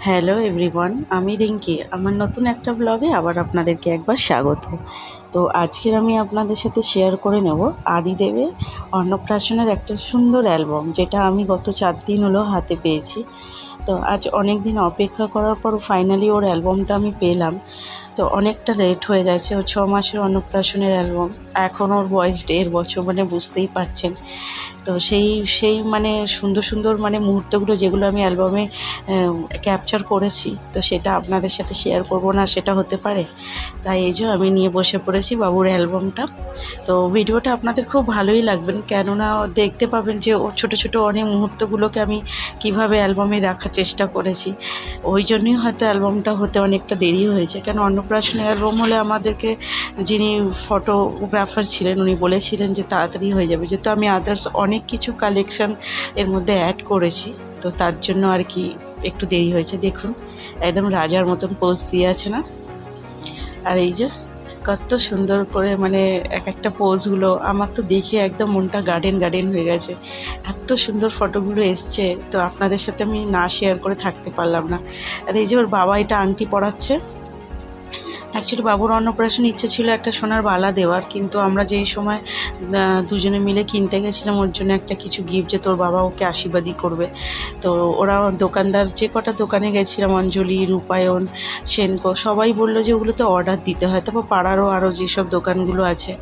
Hello everyone, আমি রিঙ্কি। আমার নতুন একটা ব্লগে আবার আপনাদেরকে একবার স্বাগত। তো আজকের আমি আপনাদের সাথে শেয়ার করে নেব আদিদেবের অন্নপ্রাশনের একটা সুন্দর অ্যালবাম, যেটা আমি গত 4 দিন হলো হাতে পেয়েছি। তো আজ অনেক দিন অপেক্ষা করার পর ফাইনালি ওর অ্যালবামটা আমি পেলাম। তো অনেকটা লেট হয়ে গেছে। ও 6 মাসের অন্নপ্রাশনের অ্যালবাম, এখন ওর বয়স 1.5 বছর, মানে বুঝতেই পারছেন। তো সেই সেই মানে সুন্দর সুন্দর মুহূর্তগুলো যেগুলো আমি অ্যালবামে ক্যাপচার করেছি, তো সেটা আপনাদের সাথে শেয়ার করব না, সেটা হতে পারে। তাই এই যে আমি নিয়ে বসে পড়েছি বাবুর অ্যালবামটা। তো ভিডিওটা আপনাদের খুব ভালোই লাগবেন, কেননা দেখতে পাবেন যে ও ছোটো ছোটো অনেক মুহূর্তগুলোকে আমি কিভাবে অ্যালবামে রাখার চেষ্টা করেছি। ওই জন্যই হয়তো অ্যালবামটা হতে অনেকটা দেরি হয়েছে, কেন অন্নপ্রাশনের অ্যালবাম হলে আমাদেরকে যিনি ফটোগ্রাফার ছিলেন উনি বলেছিলেন যে তাড়াতাড়ি হয়ে যাবে, যেহেতু আমি আদার্স অনেক কিছু কালেকশান এর মধ্যে অ্যাড করেছি, তো তার জন্য আর কি একটু দেরি হয়েছে। দেখুন একদম রাজার মতন পোজ দিয়ে আছে না? আর এই যে কত সুন্দর করে এক একটা পোজগুলো আমার তো দেখে একদম মনটা গার্ডেন গার্ডেন হয়ে গেছে। এত সুন্দর ফটোগুলো এসছে, তো আপনাদের সাথে আমি না শেয়ার করে থাকতে পারলাম না। আর এই যে ওর বাবা এটা আংটি পরাচ্ছে। অ্যাকচুয়ালি বাবুর অন্নপ্রাশন ইচ্ছে ছিল একটা সোনার বালা দেওয়ার, কিন্তু আমরা যেই সময় দুজনে মিলে কিনতে গেছিলাম ওর জন্য একটা কিছু গিফট, যে তোর বাবা ওকে আশীর্বাদই করবে। তো ওরা দোকানদার যে কটা দোকানে গেছিলাম, অঞ্জলি, রূপায়ণ, সেনকো, সবাই বললো যে ওগুলোতে অর্ডার দিতে হয়। তারপর পাড়ারও আরও যেসব দোকানগুলো আছে,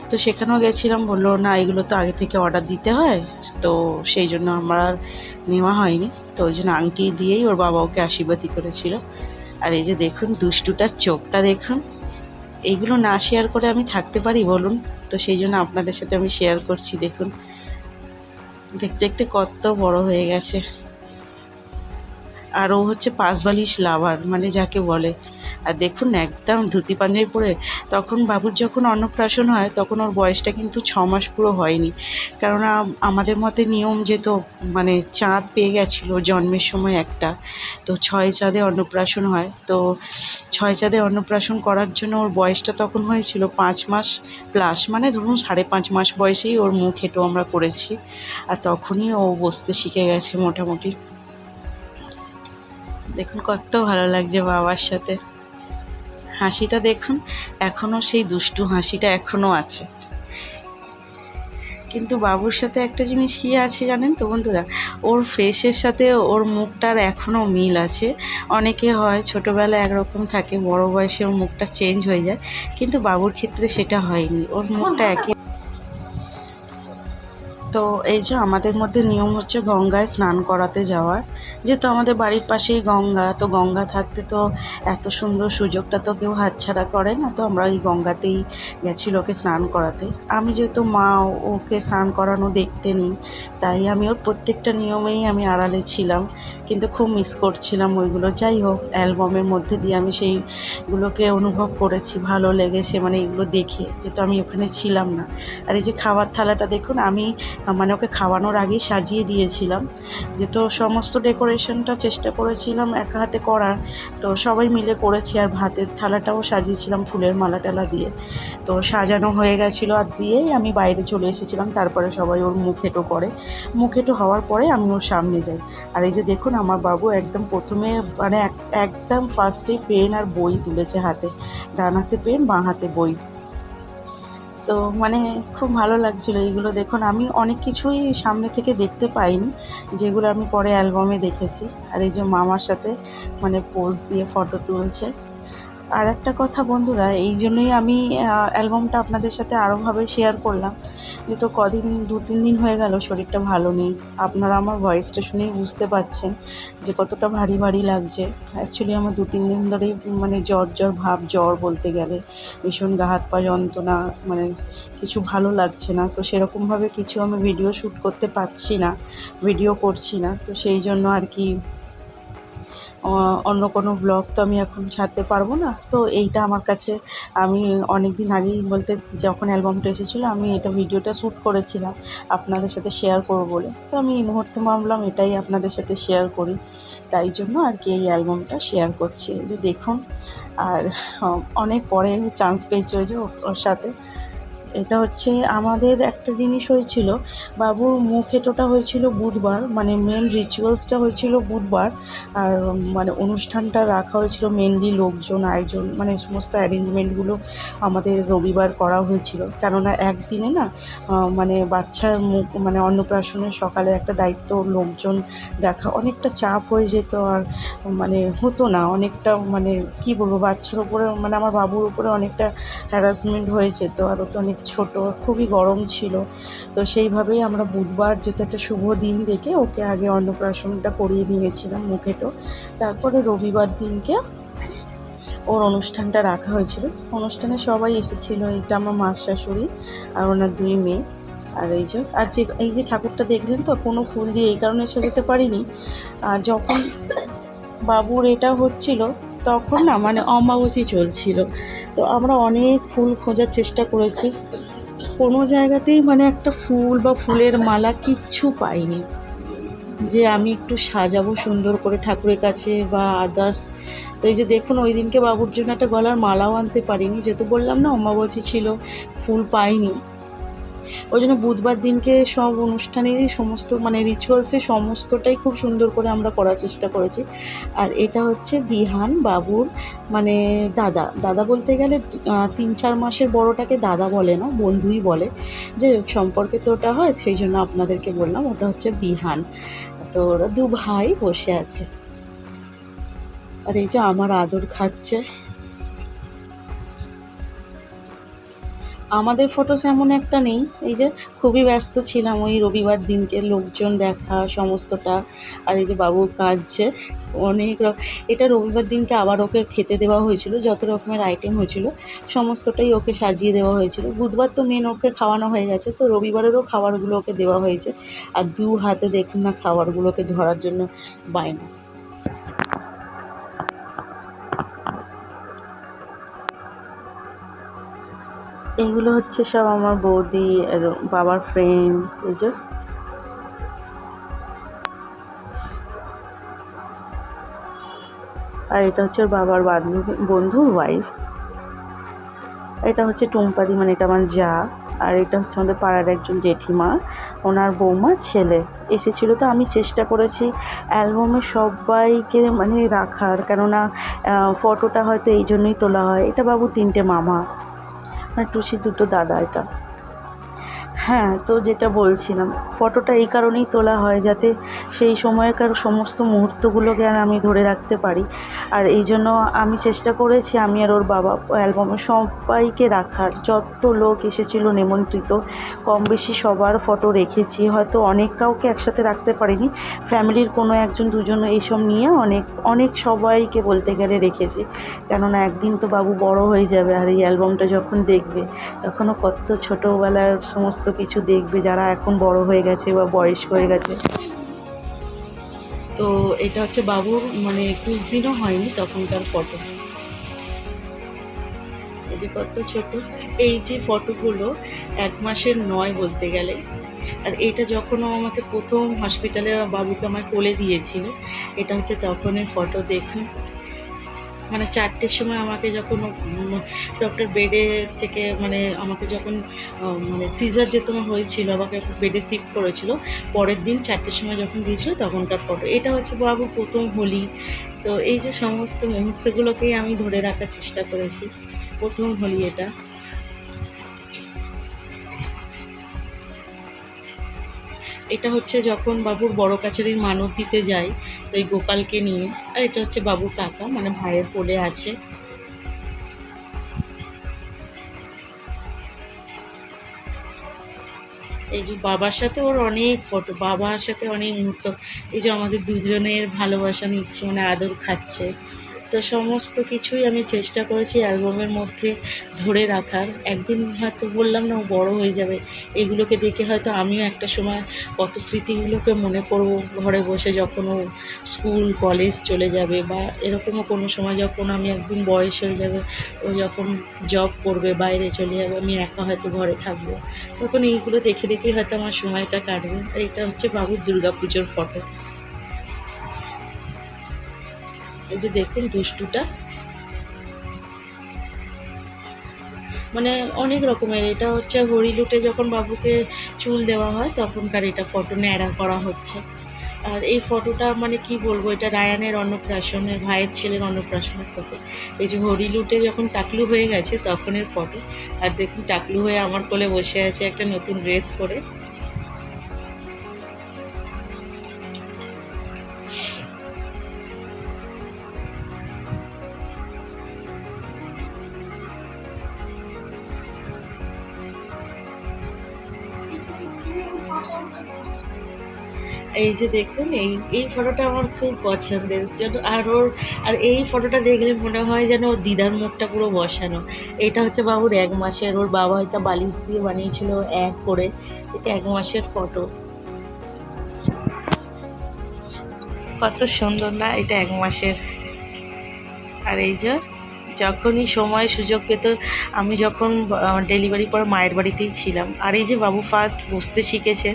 তো সেখানেও গেছিলাম, বললো না এগুলো তো আগে থেকে অর্ডার দিতে হয়। তো সেই জন্য আমার আর নেওয়া হয়নি। তো ওই জন্য আংটি দিয়েই ওর বাবা ওকে আশীর্বাদই করেছিল। আর এই যে দেখুন দুষ্টুটার চোখটা দেখুন। এইগুলো না শেয়ার করে আমি থাকতে পারি বলুন? তো সেই জন্য আপনাদের সাথে আমি শেয়ার করছি। দেখুন দেখতে দেখতে কত বড় হয়ে গেছে। আর ও হচ্ছে পাঁচবালিশ লাভার, যাকে বলে। আর দেখুন একদম ধুতি পাঞ্জাবি পরে, তখন বাবুর যখন অন্নপ্রাশন হয় তখন ওর বয়সটা কিন্তু 6 মাস পুরো হয়নি, কেননা আমাদের মতে নিয়ম যেত, চাঁদ পেয়ে গেছিলো জন্মের সময় একটা। তো 6 চাঁদে অন্নপ্রাশন হয়। তো 6 চাঁদে অন্নপ্রাশন করার জন্য ওর বয়সটা তখন হয়েছিল 5 মাস প্লাস, ধরুন 5.5 মাস বয়সেই ওর মুখ হেঁটো আমরা করেছি। আর তখনই ও বসতে শিখে গেছে মোটামুটি। দেখুন কত ভালো লাগছে বাবার সাথে। হাসিটা দেখুন, এখনও সেই দুষ্টু হাসিটা এখনও আছে। কিন্তু বাবুর সাথে একটা জিনিস কী আছে জানেন তো বন্ধুরা, ওর ফেসের সাথে ওর মুখটার এখনও মিল আছে। অনেকে হয় ছোটোবেলায় একরকম থাকে, বড় বয়সে ওর মুখটা চেঞ্জ হয়ে যায়, কিন্তু বাবুর ক্ষেত্রে সেটা হয়নি, ওর মুখটা একই। তো এই যে আমাদের মধ্যে নিয়ম হচ্ছে গঙ্গায় স্নান করাতে যাওয়ার, যেহেতু আমাদের বাড়ির পাশেই গঙ্গা, তো গঙ্গা থাকতে তো এত সুন্দর সুযোগটা তো কেউ হাতছাড়া করে না। তো আমরা এই গঙ্গাতেই গেছিল ওকে স্নান করাতে। আমি যেহেতু মা, ওকে স্নান করানো দেখতে নিই, তাই আমি ওর প্রত্যেকটা নিয়মেই আমি আড়ালে ছিলাম, কিন্তু খুব মিস করছিলাম ওইগুলো। যাই হোক, অ্যালবামের মধ্যে দিয়ে আমি সেইগুলোকে অনুভব করেছি, ভালো লেগেছে এইগুলো দেখে, যেহেতু আমি ওখানে ছিলাম না। আর এই যে খাবার থালাটা দেখুন, আমি ওকে খাওয়ানোর আগেই সাজিয়ে দিয়েছিলাম, যেহেতু সমস্ত ডেকোরেশনটা চেষ্টা করেছিলাম একা হাতে করার, তো সবাই মিলে করেছি। আর ভাতের থালাটাও সাজিয়েছিলাম ফুলের মালা টালা দিয়ে। তো সাজানো হয়ে গেছিলো, আর দিয়েই আমি বাইরে চলে এসেছিলাম। তারপরে সবাই ওর মুখ হেঁটো করে, মুখ হেঁটো হওয়ার পরে আমি ওর সামনে যাই। আর এই যে দেখুন আমার বাবু একদম প্রথমে একদম ফার্স্টে পেন আর বই তুলেছে হাতে, ডান হাতে পেন, বাঁ হাতে বই। তো খুব ভালো লাগছিলো এইগুলো দেখুন। আমি অনেক কিছুই সামনে থেকে দেখতে পাইনি, যেগুলো আমি পরে অ্যালবামে দেখেছি। আর এই যে মামার সাথে পোজ দিয়ে ফটো তুলছে। আর একটা কথা বন্ধুরা, এই জন্যই আমি অ্যালবামটা আপনাদের সাথে আরোভাবে শেয়ার করলাম, যেহেতু কদিন 2-3 দিন হয়ে গেল শরীরটা ভালো নেই। আপনারা আমার ভয়েসটা শুনেই বুঝতে পারছেন যে কতটা ভারী ভারী লাগছে। অ্যাকচুয়ালি আমার 2-3 দিন ধরেই জ্বর জ্বর ভাব, জ্বর বলতে গেলে ভীষণ গা হাত পা যন্ত্রণা, কিছু ভালো লাগছে না। তো সেরকমভাবে কিছু আমি ভিডিও শ্যুট করতে পারছি না, ভিডিও করছি না। তো সেই জন্য আর কি অন্য কোনো ব্লগ তো আমি এখন ছাড়তে পারবো না। তো এইটা আমার কাছে, আমি অনেক দিন আগেই, বলতে যখন অ্যালবামটা এসেছিলো আমি এটা ভিডিওটা শ্যুট করেছিলাম আপনাদের সাথে শেয়ার করবো বলে। তো আমি এই মুহূর্তে ভাবলাম এটাই আপনাদের সাথে শেয়ার করি, তাই জন্য আর কি এই অ্যালবামটা শেয়ার করছি। যে দেখুন, আর অনেক পরে চান্স পেয়েছি ওই যে ওর সাথে। এটা হচ্ছে আমাদের একটা জিনিস হয়েছিল, বাবুর মুখ এঁটোটা হয়েছিল বুধবার, মানে মেন রিচুয়ালসটা হয়েছিল বুধবার। আর মানে অনুষ্ঠানটা রাখা হয়েছিল মেনলি লোকজন আয়োজন মানে সমস্ত অ্যারেঞ্জমেন্টগুলো আমাদের রবিবার করা হয়েছিল। কেননা একদিনে না মানে বাচ্চার মুখ মানে অন্নপ্রাশনের সকালে একটা দায়িত্ব, লোকজন দেখা অনেকটা চাপ হয়ে যেত। আর মানে হতো না, অনেকটা মানে কী বলবো, বাচ্চার ওপরে মানে আমার বাবুর উপরে অনেকটা হ্যারাসমেন্ট হয়ে যেত। আর ও তো অনেক ছোটো, খুবই গরম ছিল। তো সেইভাবেই আমরা বুধবার যেটা একটা শুভ দিন দেখে ওকে আগে অন্নপ্রাশনটা করিয়ে নিয়েছিলাম মুখেটো। তারপরে রবিবার দিনকে ওর অনুষ্ঠানটা রাখা হয়েছিল। অনুষ্ঠানে সবাই এসেছিলো, এটা আমার মার শাশুড়ি আর ওনার 2 মেয়ে। আর এই যে ঠাকুরটা দেখলেন তো, কোনো ফুল দিয়ে এই কারণে সাজাতে পারিনি, আর যখন বাবুর এটা হচ্ছিল তখন না মানে অমাবস্যা চলছিল। তো আমরা অনেক ফুল খোঁজার চেষ্টা করেছি, কোনো জায়গাতেই মানে একটা ফুল বা ফুলের মালা কিচ্ছু পাইনি যে আমি একটু সাজাবো সুন্দর করে ঠাকুরের কাছে বা আদার্স। তো এই যে দেখুন, ওই দিনকে বাবুর জন্য একটা গলার মালাও আনতে পারিনি, যেহেতু বললাম না অমাবস্যা ছিল, ফুল পাইনি। ওই জন্য বুধবার দিনকে সব অনুষ্ঠানেরই সমস্ত মানে রিচুয়ালসের সমস্তটাই খুব সুন্দর করে আমরা করার চেষ্টা করেছি। আর এটা হচ্ছে বিহান, বাবুর মানে দাদা বলতে গেলে 3-4 মাসের বড়টাকে দাদা বলে না, বন্ধুই বলে, যে সম্পর্কে তো ওটা হয়, সেই জন্য আপনাদেরকে বললাম ওটা হচ্ছে বিহান। তো ওরা 2 ভাই বসে আছে, আর এই যে আমার আদর খাচ্ছে। আমাদের ফটোস এমন একটা নেই, এই যে খুবই ব্যস্ত ছিলাম ওই রবিবার দিনকে, লোকজন দেখা সমস্তটা। আর এই যে বাবু কাঁদছে অনেক এটা রবিবার দিনকে আবার ওকে খেতে দেওয়া হয়েছিল, যত রকমের আইটেম হয়েছিল সমস্তটাই ওকে সাজিয়ে দেওয়া হয়েছিল। বুধবার তো মেন ওকে খাওয়ানো হয়ে গেছে, তো রবিবারেরও খাবারগুলো ওকে দেওয়া হয়েছে। আর 2 হাতে দেখুন না খাবারগুলোকে ধরার জন্য বায়না। এগুলো হচ্ছে সব আমার বৌদি আর বাবার ফ্রেন্ড। এই যে আর এটা হচ্ছে ওর বাবার বন্ধুর ওয়াইফ। এটা হচ্ছে টুম্পাদি, মানে এটা আমার যা। আর এটা হচ্ছে আমাদের পাড়ার একজন জেঠিমা, ওনার বৌমা ছেলে এসেছিলো। তো আমি চেষ্টা করেছি অ্যালবামে সবাইকে মানে রাখার, কেননা ফটোটা হয়তো এই জন্যই তোলা হয়। এটা বাবুর 3টে মামা, মানে টুসির 2টো দাদা। এটা হ্যাঁ, তো যেটা বলছিলাম, ফটোটা এই কারণেই তোলা হয় যাতে সেই সময়কার সমস্ত মুহূর্তগুলোকে আর আমি ধরে রাখতে পারি। আর এই জন্য আমি চেষ্টা করেছি আমি আর ওর বাবা অ্যালবামে সবাইকে রাখার। যত লোক এসেছিল নিমন্ত্রিত, কম বেশি সবার ফটো রেখেছি। হয়তো অনেক কাউকে একসাথে রাখতে পারিনি, ফ্যামিলির কোনো 1-2 জন এইসব নিয়ে অনেক সবাইকে বলতে গেলে রেখেছি। কেননা একদিন তো বাবু বড় হয়ে যাবে, আর এই অ্যালবামটা যখন দেখবে তখনও কত ছোটোবেলার সমস্ত কিছু দেখবে, যারা এখন বড় হয়ে গেছে বা বয়স হয়ে গেছে। তো এটা হচ্ছে বাবুর মানে 21 দিনও হয়নি তখনকার ফটো। এই যে কত ছোট, এই যে ফটোগুলো 1 মাসের নয় বলতে গেলে। আর এটা যখন ও আমাকে প্রথম হসপিটালে বাবুকে আমায় কোলে দিয়েছিল, এটা হচ্ছে তখনের ফটো। দেখুন মানে 4টের সময় আমাকে যখন ডক্টর বেডে থেকে মানে আমাকে যখন মানে সিজার যে তোমার হয়েছিল, আমাকে বেডে শিফট করেছিল, পরের দিন 4টের সময় যখন দিয়েছিল তখনকার ফটো। এটা হচ্ছে বাবুর প্রথম হোলি। তো এই যে সমস্ত মুহূর্তগুলোকেই আমি ধরে রাখার চেষ্টা করেছি। প্রথম হোলি এটা। এটা হচ্ছে যখন বাবুর বড় কাছারির মানত দিতে যাই, তো এই গোপালকে নিয়ে। আর এটা হচ্ছে বাবুর কাকা, মানে ভাইয়ের কোলে আছে। এই যে বাবার সাথে ওর অনেক ফটো, বাবার সাথে অনেক মুহূর্ত। এই যে আমাদের 2জনের ভালোবাসা নিচ্ছে, মানে আদর খাচ্ছে। তো সমস্ত কিছুই আমি চেষ্টা করেছি অ্যালবামের মধ্যে ধরে রাখার। একদিন হয়তো বললাম না ও বড় হয়ে যাবে, এগুলোকে দেখে হয়তো আমিও একটা সময় কত স্মৃতিগুলোকে মনে করব ঘরে বসে, যখন ও স্কুল কলেজ চলে যাবে, বা এরকমও কোনো সময় যখন আমি একদিন বয়স হয়ে যাবে, ও যখন জব করবে বাইরে চলে যাবে, আমি একা হয়তো ঘরে থাকবো, তখন এইগুলো দেখে দেখেই হয়তো আমার সময়টা কাটবে। আর এটা হচ্ছে বাবুর দুর্গাপুজোর ফটো। এই যে দেখুন দুষ্টুটা। মানে অনেক রকমের। এটা হচ্ছে হরিলুটে যখন বাবুকে চুল দেওয়া হয় তখনকার এটা ফটো ন্যাড়া করা হচ্ছে। আর এই ফটোটা মানে কি বলবো, এটা রায়ানের অন্নপ্রাশনের, ভাইয়ের ছেলের অন্নপ্রাশনের ফটো। এই যে হরিলুটে যখন টাকলু হয়ে গেছে তখনের ফটো। আর দেখুন টাকলু হয়ে আমার কোলে বসে আছে একটা নতুন ড্রেস পরে। এই যে দেখুন, এই ফটোটা আমার খুব পছন্দের যেন। আর এই ফটোটা দেখলে মনে হয় যেন ওর দিদার মুখটা পুরো বসানো। এটা হচ্ছে বাবুর 1 মাসের, ওর বাবা হয়তো বালিশ দিয়ে বানিয়েছিল করে। এটা 1 মাসের ফটো। কত সুন্দর না, এটা 1 মাসের। আর এই যে যখনই সময় সুযোগ পেত, আমি যখন ডেলিভারি পর মায়ের বাড়িতেই ছিলাম। আর এই যে বাবু ফার্স্ট বসতে শিখেছে,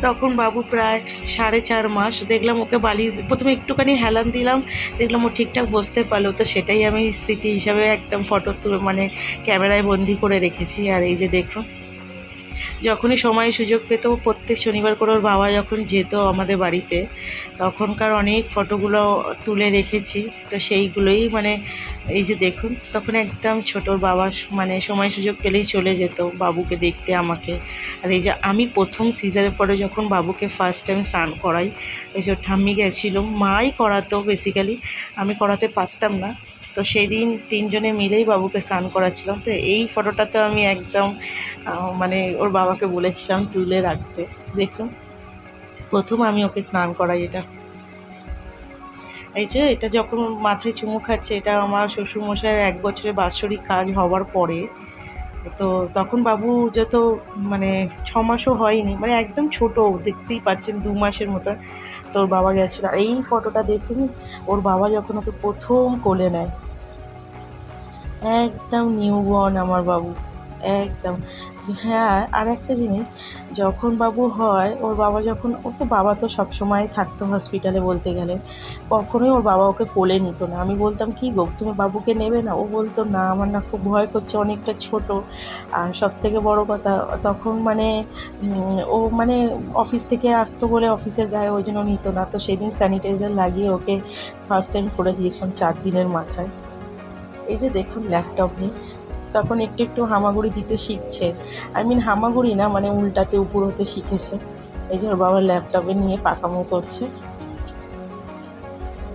তখন বাবু প্রায় 4.5 মাস। দেখলাম ওকে বালিশ প্রথমে একটুখানি হেলান দিলাম, দেখলাম ও ঠিকঠাক বসতে পারলো। তো সেটাই আমি স্মৃতি হিসাবে একদম ফটো তুলে মানে ক্যামেরায় বন্দি করে রেখেছি। আর এই যে দেখুন, যখনই সময় সুযোগ পেত প্রত্যেক শনিবার করে ওর বাবা যখন যেত আমাদের বাড়িতে, তখনকার অনেক ফটোগুলো তুলে রেখেছি। তো সেইগুলোই মানে এই যে দেখুন, তখন একদম ছোটোর বাবা মানে সময় সুযোগ পেলেই চলে যেত বাবুকে দেখতে আমাকে। আর এই যে আমি প্রথম সিজারের পরে যখন বাবুকে ফার্স্ট টাইম স্নান করাই, এই যে ঠাম্মি গেছিলো, মাই করাতো বেসিক্যালি, আমি করাতে পারতাম না। তো সেই দিন 3জনে মিলেই বাবুকে স্নান করাচ্ছিলাম। তো এই ফটোটাতে আমি একদম মানে ওর বাবাকে বলেছিলাম তুলে রাখতে। দেখুন প্রথম আমি ওকে স্নান করাই এটা। এই যে এটা যখন মাথায় চুমু খাচ্ছে, এটা আমার শ্বশুরমশাইয়ের 1 বছরের বাৎসরিক কাজ হওয়ার পরে। তো তখন বাবু যত মানে 6 মাসও হয়নি, মানে একদম ছোট, দেখতেই পাচ্ছেন 2 মাসের মতো। তো ওর বাবা গেছিলো। আর এই ফটোটা দেখুন, ওর বাবা যখন ওকে প্রথম কোলে নেয়, একদম নিউবর্ন আমার বাবু, একদম। হ্যাঁ, আর একটা জিনিস, যখন বাবু হয় ওর বাবা যখন, ওর তো বাবা তো সবসময় থাকতো হসপিটালে বলতে গেলে, কখনোই ওর বাবা ওকে কোলে নিত না। আমি বলতাম কী গো তুমি বাবুকে নেবে না? ও বলতো না আমার না খুব ভয় করছে, অনেকটা ছোট। আর সবথেকে বড় কথা, তখন মানে ও মানে অফিস থেকে আসতো বলে অফিসের গায়ে ওই জন্য নিত না। তো সেদিন স্যানিটাইজার লাগিয়ে ওকে ফার্স্ট টাইম করে দিয়েছিলাম 4 দিনের মাথায়। এই যে দেখুন ল্যাপটপ নিয়ে তখন একটু একটু হামাগুড়ি দিতে শিখছে। হামাগুড়ি না, মানে উল্টাতে উপর হতে শিখেছে। এই যে ওর বাবা ল্যাপটপে নিয়ে পাকামো করছে।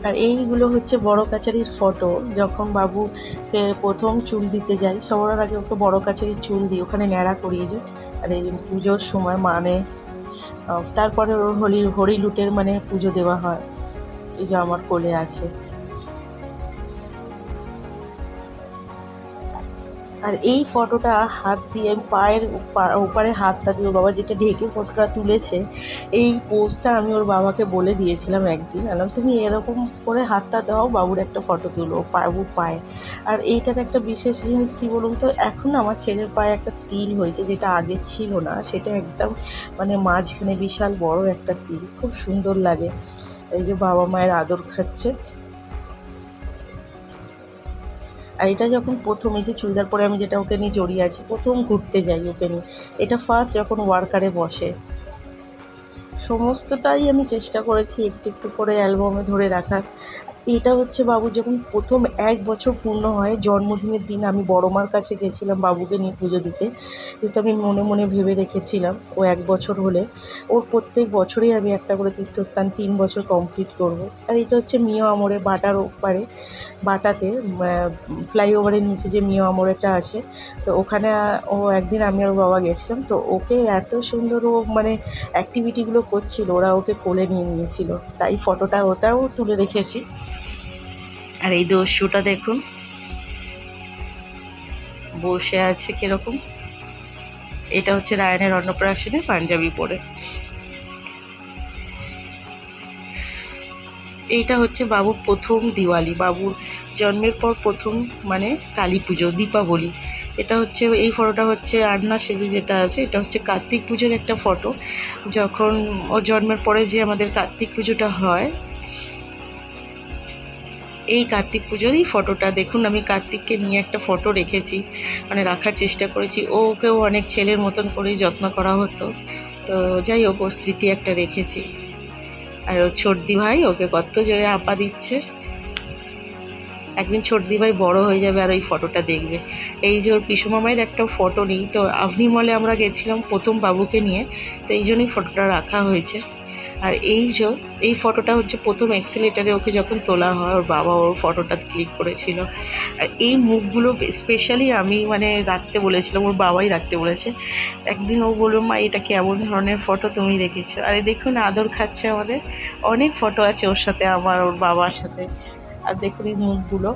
আর এইগুলো হচ্ছে বড় কাচারির ফটো, যখন বাবুকে প্রথম চুল দিতে যাই সবার আগে ওকে বড় কাচারির চুল দিই, ওখানে ন্যাড়া করিয়ে যায়। আর এই পুজোর সময় মানে তারপরে ওর হরিলুটের মানে পুজো দেওয়া হয়। এই যে আমার কোলে আছে। আর এই ফটোটা হাত দিয়ে পায়ের ওপারে হাতটা দিয়ে ওর বাবা যেটা ঢেকে ফটোটা তুলেছে, এই পোজটা আমি ওর বাবাকে বলে দিয়েছিলাম একদিন, বললাম তুমি এরকম করে হাতটা দাও, বাবুর একটা ফটো তুলো বাবুর পায়ে। আর এইটার একটা বিশেষ জিনিস কী বলুন তো, এখন আমার ছেলের পায়ে একটা তিল হয়েছে, যেটা আগে ছিল না। সেটা একদম মানে মাঝখানে বিশাল বড় একটা তিল, খুব সুন্দর লাগে। এই যে বাবা মায়ের আদর খাচ্ছে। আর এটা যখন প্রথম, এই যে চুড়িদার পরে আমি যেটা ওকে নিয়ে জড়িয়ে আছি, প্রথম ঘুরতে যাই ওকে নিয়ে, এটা ফার্স্ট যখন ওয়ার্কারে বসে। সমস্তটাই আমি চেষ্টা করেছি একটু একটু করে অ্যালবামে ধরে রাখার। এটা হচ্ছে বাবুর যখন প্রথম 1 বছর পূর্ণ হয়, জন্মদিনের দিন আমি বড় মার কাছে গেছিলাম বাবুকে নিয়ে পুজো দিতে। যেহেতু আমি মনে মনে ভেবে রেখেছিলাম ও 1 বছর হলে ওর প্রত্যেক বছরেই আমি একটা করে তীর্থস্থান 3 বছর কমপ্লিট করব। আর এটা হচ্ছে মিও আমরে, বাটার ওপারে, বাটাতে ফ্লাইওভারের নিচে যে মিও আমরেটা আছে, তো ওখানে ও একদিন আমি আর বাবা গেছিলাম। তো ওকে এত সুন্দর ও মানে অ্যাক্টিভিটিগুলো করছিল, ওরা ওকে কোলে নিয়ে নিয়েছিল, তাই ফটোটা ওটাও তুলে রেখেছি। আর এই দস্যুটা দেখুন বসে আছে কীরকম। এটা হচ্ছে রায়ানের অন্নপ্রাশনে পাঞ্জাবি পরে। এইটা হচ্ছে বাবুর প্রথম দিওয়ালি, বাবুর জন্মের পর প্রথম মানে কালী পুজো, দীপাবলি। এটা হচ্ছে, এই ফটোটা হচ্ছে আন্না সেজে যেটা আছে, এটা হচ্ছে কার্তিক পুজোর একটা ফটো। যখন ওর জন্মের পরে যে আমাদের কার্তিক পুজোটা হয়, এই কার্তিক পুজোরই ফটোটা দেখুন, আমি কার্তিককে নিয়ে একটা ফটো রেখেছি, মানে রাখার চেষ্টা করেছি। ওকেও অনেক ছেলের মতন করেই যত্ন করা হতো, তো যাই হোক ওর স্মৃতি একটা রেখেছি। আর ওর ছোটদি ভাই ওকে কত জোরে আপা দিচ্ছে। একদিন ছোটদি ভাই বড় হয়ে যাবে আর ওই ফটোটা দেখবে। এই যে ওর পিসু মামাইয়ের একটা ফটো নিই, তো আভনি মলে আমরা গেছিলাম প্রথম বাবুকে নিয়ে, তো এই জন্যই ফটোটা রাখা হয়েছে। আর এই ফটোটা হচ্ছে প্রথম এক্সেলেটারে ওকে যখন তোলা হয়, ওর বাবা ওর ফটোটা ক্লিক করেছিল। আর এই মুখগুলো স্পেশালি আমি মানে রাখতে বলেছিলাম, ওর বাবাই রাখতে বলেছে। একদিন ও বললো, মা এটা কেমন ধরনের ফটো তুমি রেখেছো? আরে দেখুন আদর খাচ্ছে আমাদের। অনেক ফটো আছে ওর সাথে, আমার ওর বাবার সাথে। আর দেখুন এই মুখগুলো,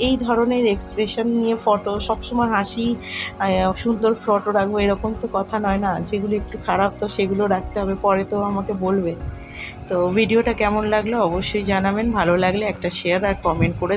এই ধরনের এক্সপ্রেশন নিয়ে ফটো সবসময় হাসি সুন্দর ফটো রাখবো এরকম তো কথা নয় না, যেগুলো একটু খারাপ তো সেগুলো রাখতে হবে, পরে তো আমাকে বলবে। তো ভিডিওটা কেমন লাগলো অবশ্যই জানাবেন, ভালো লাগলে একটা শেয়ার আর কমেন্ট করে